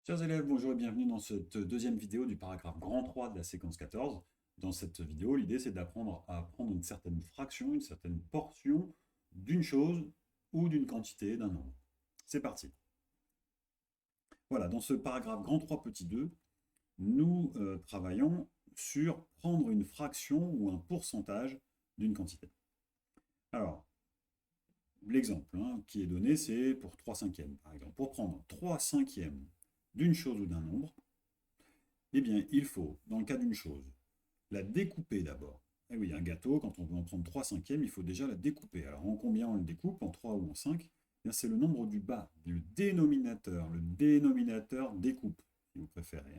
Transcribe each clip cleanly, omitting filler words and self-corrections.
Chers élèves, bonjour et bienvenue dans cette deuxième vidéo du paragraphe grand 3 de la séquence 14. Dans cette vidéo, l'idée c'est d'apprendre à prendre une certaine fraction, une certaine portion d'une chose ou d'une quantité d'un nombre. C'est parti. Voilà, dans ce paragraphe grand 3 petit 2, nous travaillons sur prendre une fraction ou un pourcentage d'une quantité. Alors, l'exemple qui est donné, c'est pour 3 cinquièmes, par exemple. Pour prendre 3 cinquièmes d'une chose ou d'un nombre, eh bien, il faut, dans le cas d'une chose, la découper d'abord. Eh oui, un gâteau, quand on veut en prendre 3 cinquièmes, il faut déjà la découper. Alors, en combien on le découpe? En 3 ou en 5? Eh c'est le nombre du bas, le dénominateur. Le dénominateur découpe, si vous préférez.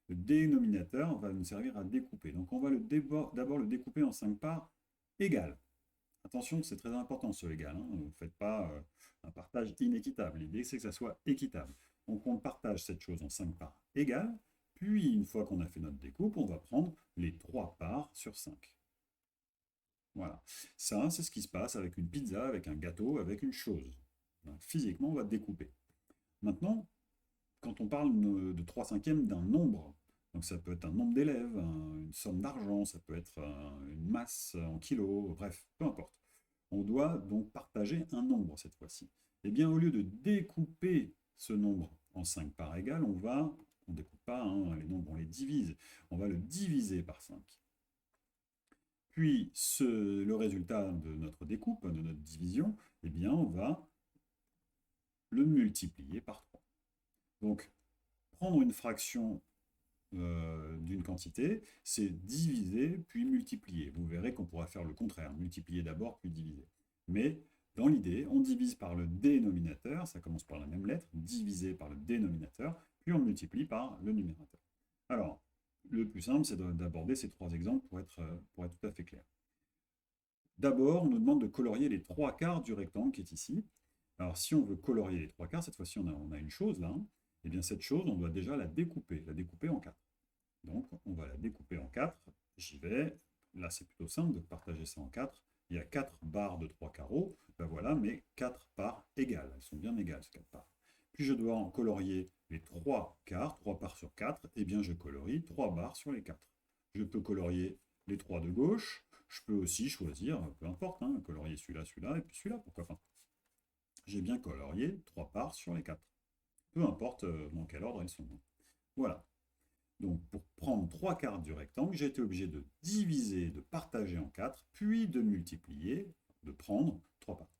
Le dénominateur va nous servir à découper. Donc, on va d'abord le découper en 5 parts égales. Attention, c'est très important ce égal. Ne faites pas un partage inéquitable. L'idée, c'est que ça soit équitable. Donc, on partage cette chose en 5 parts égales. Puis, une fois qu'on a fait notre découpe, on va prendre les 3 parts sur 5. Voilà. Ça, c'est ce qui se passe avec une pizza, avec un gâteau, avec une chose. Donc, physiquement, on va découper. Maintenant, quand on parle de 3 cinquièmes d'un nombre, donc ça peut être un nombre d'élèves, une somme d'argent, ça peut être une masse en kilos, bref, peu importe. On doit donc partager un nombre cette fois-ci. Eh bien, au lieu de découper ce nombre en 5 parts égales, on ne découpe pas, les nombres, on les divise. On va le diviser par 5. Puis, le résultat de notre découpe, de notre division, eh bien, on va le multiplier par 3. Donc, prendre une fraction d'une quantité, c'est diviser puis multiplier. Vous verrez qu'on pourra faire le contraire, multiplier d'abord puis diviser. Mais dans l'idée, on divise par le dénominateur, ça commence par la même lettre, divisé par le dénominateur, puis on multiplie par le numérateur. Alors, le plus simple, c'est d'aborder ces trois exemples pour être tout à fait clair. D'abord, on nous demande de colorier les 3/4 du rectangle qui est ici. Alors, si on veut colorier les 3/4, cette fois-ci, on a une chose là. Et bien, cette chose, on doit déjà la découper en 4. Donc, on va la découper en 4. J'y vais. Là, c'est plutôt simple de partager ça en 4. Il y a 4 barres de 3 carreaux. Ben voilà, mais 4 parts égales. Elles sont bien égales, ces 4 parts. Puis, je dois en colorier les 3/4, 3 parts sur 4. Eh bien, je colorie 3 barres sur les 4. Je peux colorier les 3 de gauche. Je peux aussi choisir, peu importe, colorier celui-là, celui-là, et puis celui-là, pourquoi pas. J'ai bien colorié 3 parts sur les 4. Peu importe dans quel ordre elles sont. Voilà. Donc, pour prendre 3/4 du rectangle, j'ai été obligé de diviser, de partager en 4, puis de multiplier, de prendre 3 parts.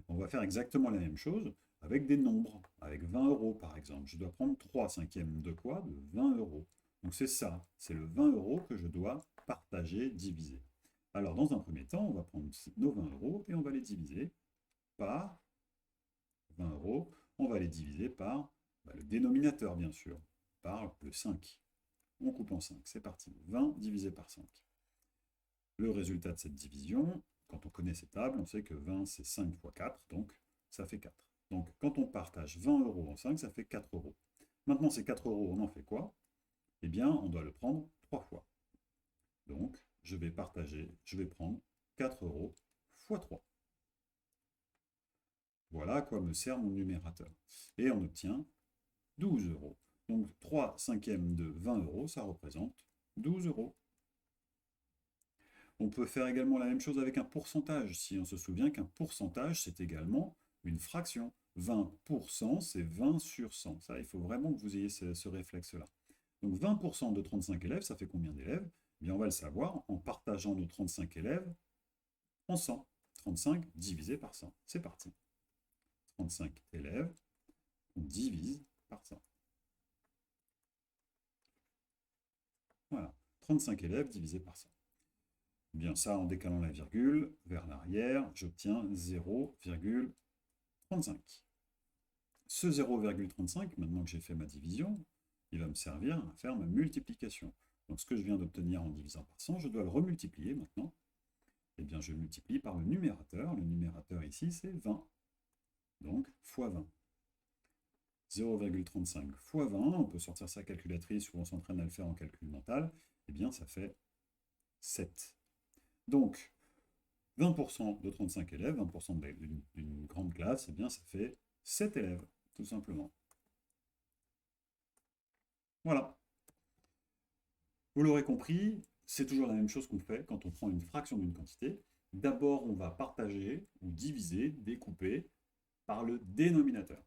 On va faire exactement la même chose avec des nombres, avec 20 euros par exemple. Je dois prendre 3 cinquièmes de quoi? De 20 euros. Donc c'est ça, c'est le 20 euros que je dois partager, diviser. Alors dans un premier temps, on va prendre nos 20 euros et on va les diviser par 20 euros. On va les diviser par le dénominateur bien sûr, par le 5. On coupe en 5, c'est parti. 20 divisé par 5. Le résultat de cette division, quand on connaît ces tables, on sait que 20 c'est 5 fois 4, donc ça fait 4. Donc quand on partage 20 euros en 5, ça fait 4 euros. Maintenant ces 4 euros, on en fait quoi? Eh bien, on doit le prendre 3 fois. Donc je vais prendre 4 euros fois 3. Voilà à quoi me sert mon numérateur. Et on obtient 12 euros. Donc 3 cinquièmes de 20 euros, ça représente 12 euros. On peut faire également la même chose avec un pourcentage. Si on se souvient qu'un pourcentage, c'est également une fraction. 20%, c'est 20 sur 100. Ça, il faut vraiment que vous ayez ce réflexe-là. Donc 20% de 35 élèves, ça fait combien d'élèves? Eh bien, on va le savoir en partageant nos 35 élèves en 100. 35 divisé par 100. C'est parti. 35 élèves, on divise par 100. Voilà. 35 élèves divisé par 100. Bien ça, en décalant la virgule vers l'arrière, j'obtiens 0,35. Ce 0,35, maintenant que j'ai fait ma division, il va me servir à faire ma multiplication. Donc ce que je viens d'obtenir en divisant par 100, je dois le remultiplier maintenant. Eh bien, je multiplie par le numérateur. Le numérateur ici, c'est 20. Donc, fois 20. 0,35 fois 20, on peut sortir sa calculatrice ou on s'entraîne à le faire en calcul mental. Eh bien, ça fait 7. Donc, 20% de 35 élèves, 20% d'une grande classe, eh bien, ça fait 7 élèves, tout simplement. Voilà. Vous l'aurez compris, c'est toujours la même chose qu'on fait quand on prend une fraction d'une quantité. D'abord, on va partager ou diviser, découper par le dénominateur.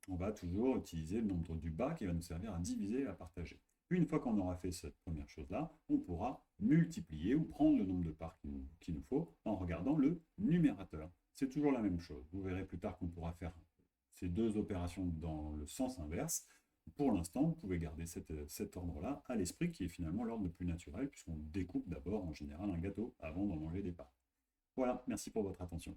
On va toujours utiliser le nombre du bas qui va nous servir à diviser et à partager. Puis une fois qu'on aura fait cette première chose-là, on pourra multiplier ou prendre le nombre de parts qu'il nous faut en regardant le numérateur. C'est toujours la même chose. Vous verrez plus tard qu'on pourra faire ces deux opérations dans le sens inverse. Pour l'instant, vous pouvez garder cet ordre-là à l'esprit qui est finalement l'ordre le plus naturel puisqu'on découpe d'abord en général un gâteau avant d'en manger des parts. Voilà, merci pour votre attention.